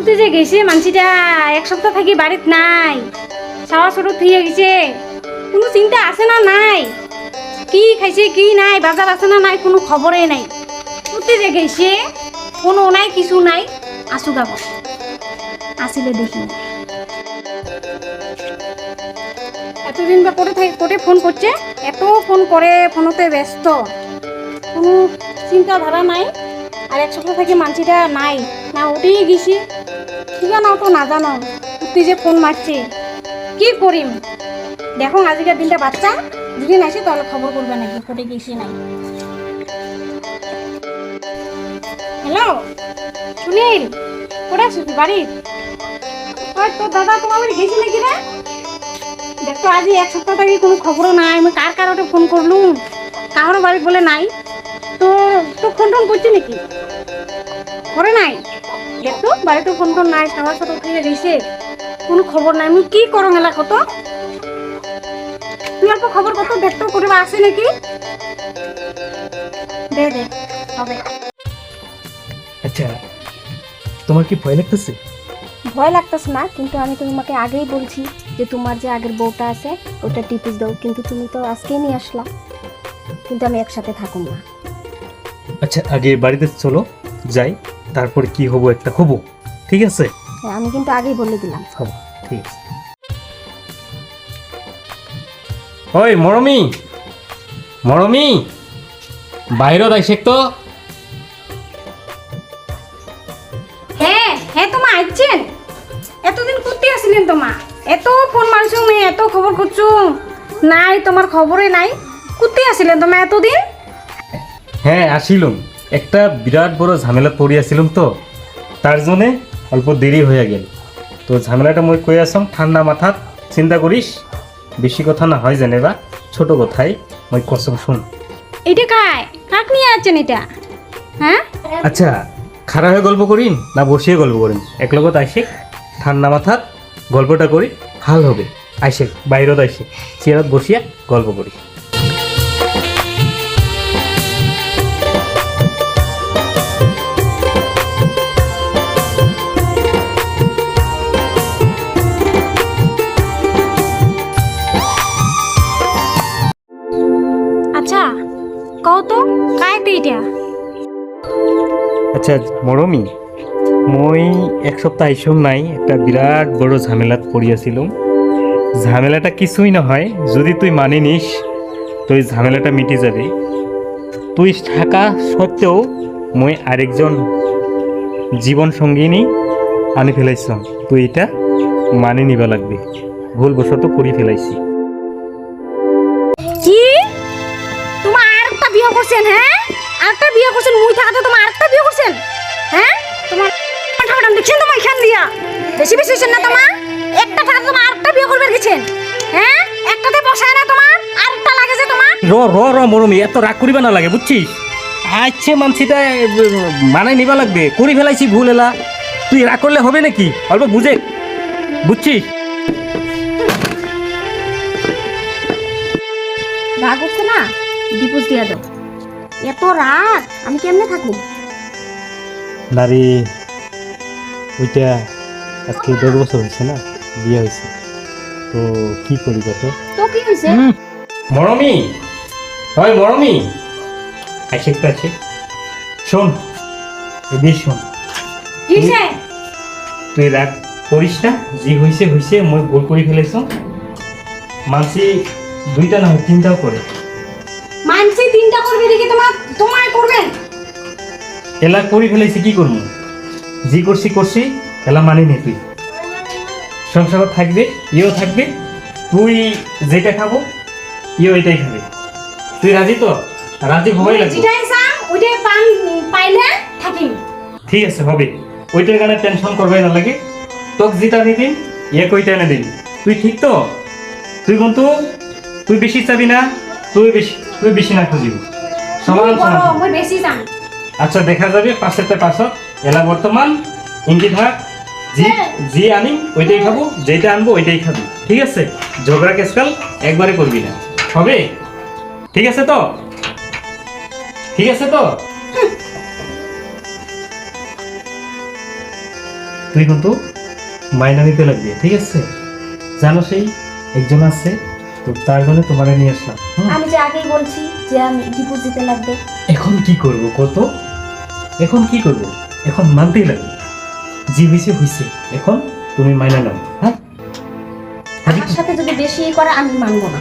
তুই যে গেছে মানসিটা এক সপ্তাহ থাকি বাড়িত নাই, সারা ছোট থিয়ে গেছে, কোনো চিন্তা আছে না নাই, কি খাইছে কি নাই, বাজার আছে না নাই, কোনো খবরে নাই। তুই যে গেছে কোনো নাই কিছু নাই, আসু গাব আসিলে দেখি এতদিন বা কোটে ফোন করছে, এত ফোন করে, ফোনতে ব্যস্ত, কোনো চিন্তাধারা নাই। আর এক সপ্তাহ থেকে মানসিটা নাই, না উঠেই গেছি, ঠিকানাও তো না জানো। তুই যে ফোন মারছে কি করিম দেখো, আজকের দিনটা বাচ্চা যদি নাইছে তাহলে খবর করবে নাকি কোটে গেছি নাই। হ্যালো সুনীল, কোথায় আছিস তুই? বাড়ি? তোর দাদা তোমার বাড়ি গেছি নাকি রে? দেখো আজ এক সপ্তাহ থেকে কোনো খবরও নাই, আমি কার কারোটা ফোন করলুম, কারোর বাড়ি বলে নাই। তো তো ফোন টোন করছি নাকি? করে নাই। দেখতো বাড়িতে ফোন টোন নাই, সবার সাথে উঠে গেছে, কোনো খবর নাই। আমি কি করো মেলা কত, তুই অল্প খবর কত দেখতো করে আসে নাকি? দে দে হবে। আচ্ছা, তোমার কি ভয় লাগতেছে? ভয় লাগতেছে না, কিন্তু আমি তোমাকে আগেই বলছি যে তোমার যে আগের বউটা আছে ওটা টিপিস দাও, কিন্তু তুমি তো আজকেই নিয়ে আসলা, কিন্তু আমি একসাথে থাকুম না। আচ্ছা, আগে বাড়িতে চলো যাই, তারপর কি হবো একটা হবো, ঠিক আছে? হ্যাঁ, আমি কিন্তু আগেই বলে দিলাম। হবো, ঠিক আছে। ওই মরমি, মরমি বাইরত আইসেক তো। হ্যাঁ হ্যাঁ, তোমা আইছেন, এতদিন করতে আসলেন তোমা, এত ফোন মারছো, মেয়ে এত খবর করছো, নাই তোমার খবরে নাই, করতে আসলেন তোমা এতদিন? হ্যাঁ আসিলুম, একটা বিরাট বড় ঝামেলা পড়িয়াছিলাম তো, তার জন্যে অল্প দেরি হয়ে গেল। তো ঝামেলাটা মই কই আসাম, ঠান্ডা মাথাত চিন্তা করিস, বেশি কথা না হয় জানেবা, ছোট কথাই মই কসম শুন। এটা কাক নিয়ে আছেন এটা? হ্যাঁ আচ্ছা, খাড়া হয়ে গল্প করিম না বসিয়ে গল্প করিম? এক লগত আইসে ঠান্ডা মাথাত গল্পটা করি, ভাল হবে। আইসে বাইরত আইসে চেয়ারত বসিয়া গল্প করি। আচ্ছা কও তো কাইতে এটা? আচ্ছা মরমি, মই এক সপ্তাহ আইসম নাই, একটা বিরাট বড় ঝামেলাত পড়িয়াছিলাম। ঝামেলাটা কিছুই নহয়, যদি তুই মানি নিস তো এই ঝামেলাটা মিটে যাবে। তুই থাকা সত্ত্বেও মই আরেকজন জীবন সঙ্গিনী আনি ফেলাইছাম, তুই এটা মানি নিবা লাগবে। ভুলবশত করি ফেলাইছি। কি তোমার আরেকটা বিয়ে করছেন? হ্যাঁ আরেকটা বিয়ে করছেন? মুই থাকাতে তোমার আরেকটা বিয়ে করছেন? হ্যাঁ তোমার ঠান্ডা দেখছেন তোমার এখান দিয়া বেশি বেশি হচ্ছেন না তোমার? একটা থাকাতে তোমার আরেকটা বিয়ে করবে গেছেন? হ্যাঁ একটাতে বসায় না তোমার, আরেকটা লাগে যে তোমার? র র র মরমি, এত রাগ করিবা না লাগে বুঝছিস? আচ্ছা মানসিটা মানে নিবা লাগবে, করি ফেলাইছি ভুল এলা, তুই রাগ করলে হবে নাকি? অল্প বুঝে, বুঝছিস? রাগ হচ্ছে না, ডিভোর্স দিয়ে দাও। এত রাগ আমি কেমনে থাকবো? নারী ওইটা আজকে 10 বছর হয়েছে না, বিয়ে হয়েছে, তো কি করি কত? তো কি হয়েছে? মরমি, হয় মরমি, আইসে তো আছে, শোন এদিকে শোন। কি হয়েছে? তুই রাগ করিস না, যে হয়েছে হয়েছে, মই ভুল করে ফেলেছ। মানসি দুইটা না হয় তিনটাও করে। মানসি তিনটা করবে দেখি তোমায় করবেন? এলা করে ফেলেছি, কি করবো? জি করছি করছি, এলা মানি নি। তুই সংসার থাকবে, ইয়েও থাকবে, তুই যেটা খাবো ইয়েও এটাই খাবে। তুই রাজি তো? রাজি হবাই লাগবে। যেটাই চান ওইটাই পাইলে থাকিম। ঠিক আছে হবে, ওইটার কারণে টেনশন করবে না লাগে। তোকে যেটা আনি দিন, ইয়ে কইটা এনে দিন। তুই ঠিক তো? তুই কিন্তু তুই বেশি চাবি না, তুই বেশি না খুঁজিবি, সমান সমান। মই বেশি চান। আচ্ছা দেখা যাবে পাশেরটা পাশত। এলা বর্তমান ইঙ্গিত থাক, জি আনি ওইটাই খাবো, যেটা আনবো ওইটাই খাবি, ঠিক আছে? ঝগড়া কেসকাল একবারে করবি না, হবে? ঠিক আছে তো? ঠিক আছে তো? তুই কিন্তু মাইনা নিতে লাগবে, ঠিক আছে? জানো সেই একজন আছে, তো তার জন্য তোমারে নিয়ে আসলাম। আমি যে আগেই বলছি যে আমি ডিপোজিট দিতে লাগবে। এখন কি করব কত? এখন কি করব? এখন মানতেই লাগবে, যে হয়েছে হয়েছে। এখন তুমি মাইনা নাও, হ্যাঁ? আমার সাথে যদি বেশি করে আমি মানবো না।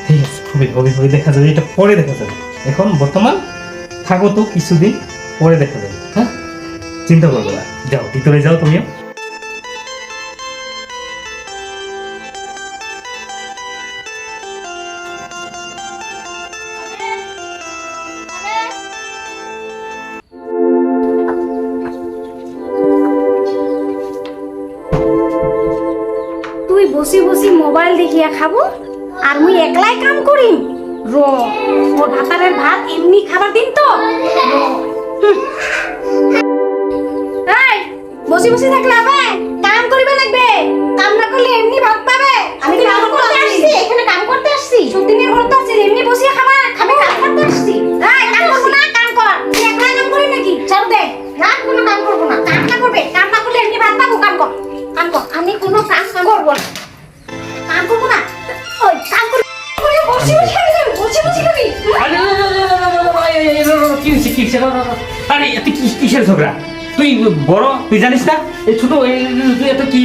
ঠিক আছে, হবে হবে হবে, দেখা যাবে, এটা পরে দেখা যাবে। এখন বর্তমান থাকো তো কিছুদিন, পরে দেখা যাবে, হ্যাঁ? চিন্তা করবো না, যাও ভিতরে যাও তুমিও। তুই বসি বসি মোবাইল দেখিয়া খাবো আর মুই একলাই কাম করিম। ওর ভাতারের ভাত এমনি খাবার দিন তো। এই বসি বসি থাকলে হবে, কাম করিবে লাগবে। কাম না করলে এমনি ভাত পাবে। আমি কাম করতে আসছি, এখানে কাম করতে আসছি। সুদিনের ঘর তো আছে, এমনি বসিয়ে খাবে কাম করতে আসছি। এই কাম করবো না, কাম কর। তুই একলাই কাম করি নাকি? ছাড় দে, রাত কোনো কাম করবো না। কাম না করবে, কাম না করলে এমনি ভাত পাবো। কাম কর, কাম কর। আমি কোনো কাম করবো না, কাম করবো না। ওই কাম করে বসি বসি খাবি, বসি বসি খাবি। কি হয়েছে কি হয়েছে? আরে এত কিসের ঝগড়া? তুই বড়, তুই জানিস না? এই ছোট তুই এত কি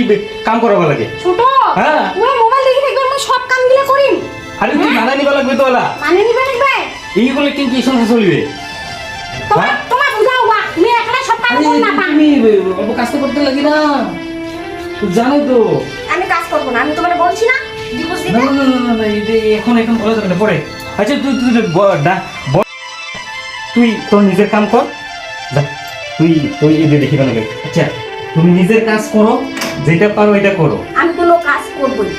কাম করাবো লাগে? ছোট হ্যাঁ, ওই মোবাইল দেখে দেখবে আমি সব কাম গুলো করিম। আরে তুই মানা নিবা লাগবে তো ওলা, মানে নিবে লাগবে। এইগুলো কিন্তু এই সংসার চলিবে। তোমার তোমার বুঝাও বা আমি একলা সব কাম করব না। তুমি অল্প কাজ তো করতে লাগি না, জানো তো। আমি কাজ করব না, আমি তোমারে বলছি না ডিভোর্স না দিতে। না না না, এখন এখন বলা যাবে না, পরে। আচ্ছা তুই তুই তুই তোর নিজের কাম কর, যা। তুই তুই এদের দেখিবা না। আচ্ছা তুমি নিজের কাজ করো, যেটা পারো এটা করো। আমি কোনো কাজ করবই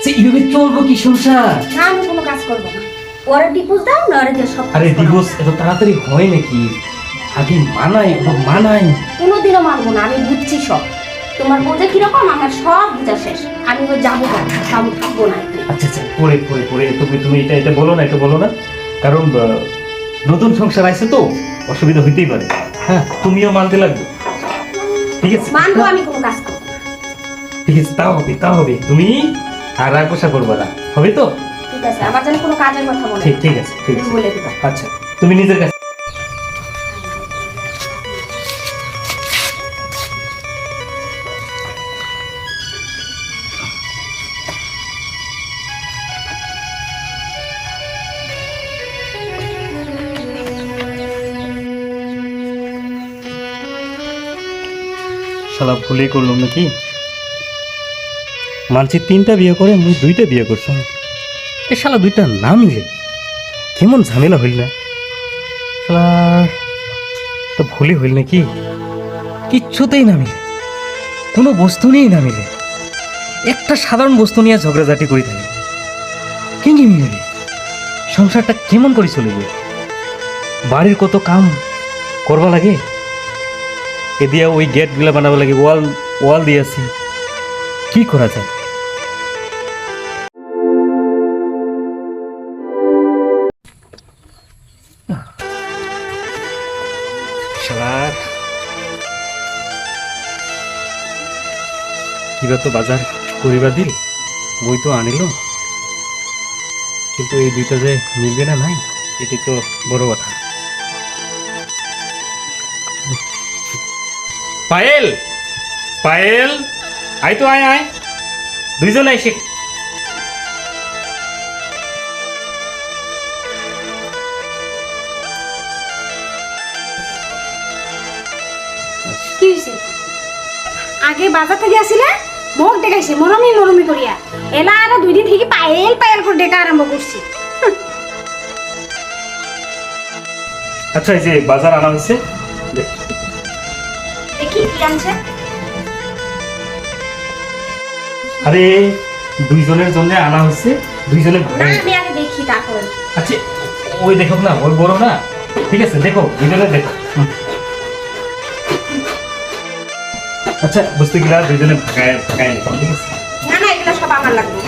সে এইভাবে চলবো কি সংসার? না, আমি কোনো কাজ করব না। ওরে ডিভোর্স দাও না, ওরে দিয়ে সব কাজ আরে করাও। ডিভোর্স এত তাড়াতাড়ি হয় নাকি? আগে মানাই, ওটা মানাই। কোনোদিনও মানবো না, আমি বুঝছি সব। তোমার বোঝা কিরকম আমার সব বুঝা শেষ। আমি ওই যাবো না, আমি থাকবো না। আচ্ছা আচ্ছা, পরে পরে পরে তুমি তুমি এটা এটা বলো না, এটা বলো না, কারণ নতুন সংসার আছে তো অসুবিধা হইতেই পারে। হ্যাঁ, তুমিও মানতে লাগবে, ঠিক আছে? মানবো, আমি কোনো কাজ করবো না। ঠিক আছে, তাও হবে তাও হবে। তুমি আর রাগ পোষা করবে না, হবে তো? ঠিক আছে, আমার যেন কোনো কাজের কথা বলে ঠিক ঠিক আছে, ঠিক তুমি আছে। বলে দিবা। আচ্ছা তুমি নিজের কাছে। শালা ভুলেই করলাম নাকি? মানছি 3টা বিয়ে করে, মুই 2টা বিয়ে করছাম। এ শালা 2টা না মিলে কেমন ঝামেলা হইল না? শালা তো ভুলই হইল নাকি? কিচ্ছুতেই না মিলে, কোনো বস্তু নিয়েই না মিলে। একটা সাধারণ বস্তু নিয়ে ঝগড়াঝাটি করে থাকে, কেঙ্গি মিলে সংসারটা কেমন করে চলিবে? বাড়ির কত কাম করবা লাগে, এ দিয়া ওই গেট গুলা বানাবো লাগে, ওয়াল ওয়াল দিয়েছি, কি করা যায়? শালার কিবা তো বাজার করিবা দিল, মই তো আনিল, কিন্তু এই 2টা যে মিলবে না নাই, এটি তো বড় কথা। পায়েল পায়েল, আয় তো আয় আয়, 2জন আইসে। কি হইছে? আগে বাজার থেকে আসিলে মোক দেখাইছে মরমি মরমি করিয়া, এলা আর 2 দিন থেকে পায়েল পায়েল করে ডেকা আরম্ভ করছি। আচ্ছা এই যে বাজার আনা হয়েছে, দেখি কি আনছে। আরে 2জনের জন্য আনা হয়েছে, 2জনে না আমি আগে দেখি তারপরে। আচ্ছা ওই দেখো না, ওই বড় না, ঠিক আছে দেখো, 2জনে দেখো। আচ্ছা বুঝতে গেলা 2জনে ভাগায় ভাগায় নিলাম, ঠিক আছে? না না, এগুলো সব আমার লাগবে।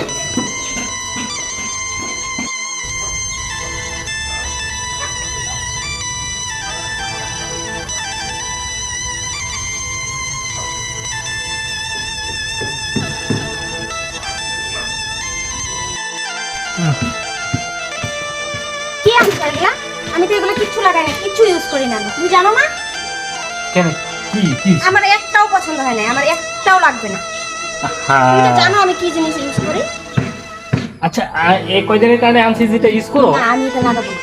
আমি তো এগুলো কিচ্ছু লাগাই না, কিচ্ছু ইউজ করি না আমি। তুমি জানো না? কেন কি কি আমার একটাও পছন্দ হয় না, আমার একটাও লাগবে না। তুমি তো জানো আমি কি জিনিস ইউজ করি। আচ্ছা এই কয়দিনের কারণে আনছি যেটা ইউজ করো না আমি এটা লাগাবো না।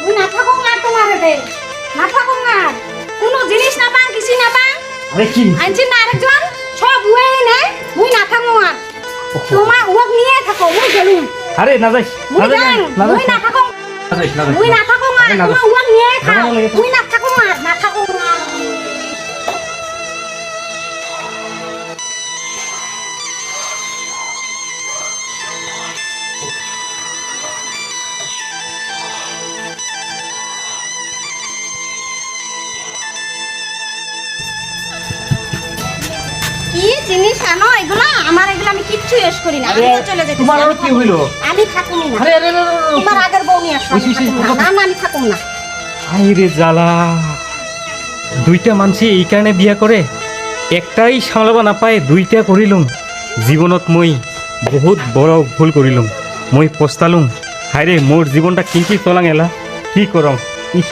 মুই না থাকো আর তোমার হেতে না থাকো আর কোনো জিনিস না পান, কিছু না পান। আরে কি আনছি না আরেকজন সব উয়ে নেয়, মুই না থাকো আর তোমার উক নিয়ে থাকো, মুই গেলুম। আরে না যাইস মুই যাই, মুই না থাকো, না যাইস মুই না থাকো আর তোমার উক নিয়ে খাও, মুই না থাকো আর না থাকো আর। কি জিনিস আনো এগুলা? আমার এগুলা আমি কিচ্ছু ইউজ করি না। আরে, আমিও চলে যেতে তোমার আবার কি হইলো? আমি থাকুম না। আরে আরে আরে, আরে, আরে, তোমার আগের বউ নিয়ে আসো। আমি ওই, ওই, থাকুম না। না না আমি থাকুম না। হাই রে জ্বালা, দুইটা মানসি এই কারণে বিয়া করে, একটাই সামলাবা না পায় দুইটা করিলুম। জীবনত মই বহুত বড় ভুল করিলুম, মই পস্তালুম। হাই রে মোর জীবনটা কিনকি চলাং এলা, কি করম। ইস